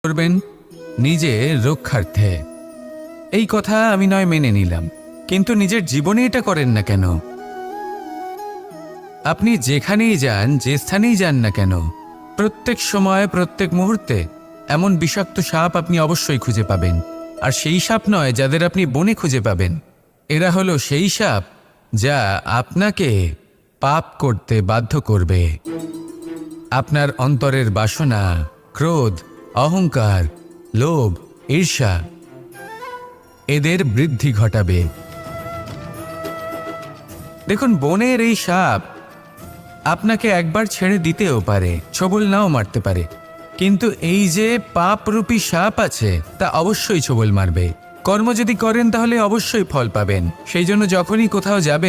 করবেন নিজের রক্ষার্থে। এই কথা আমি নয় মেনে নিলাম, কিন্তু নিজের জীবনে এটা করেন না কেন? আপনি যেখানেই যান, যে স্থানেই যান না কেন, প্রত্যেক সময় প্রত্যেক মুহূর্তে এমন বিষাক্ত সাপ আপনি অবশ্যই খুঁজে পাবেন। আর সেই সাপ নয় যাদের আপনি বনে খুঁজে পাবেন, এরা হলো সেই সাপ যা আপনাকে পাপ করতে বাধ্য করবে। আপনার অন্তরের বাসনা, ক্রোধ, অহংকার, লোভ, ঈর্ষা এদের বৃদ্ধি ঘটাবে। দেখুন, বনের এই সাপ আপনাকে একবার ছেড়ে দিতেও পারে, ছোবল নাও মারতে পারে, কিন্তু এই যে পাপরূপী সাপ আছে তা অবশ্যই ছোবল মারবে। কর্ম যদি করেন তাহলে অবশ্যই ফল পাবেন। সেই জন্য যখনই কোথাও যাবেন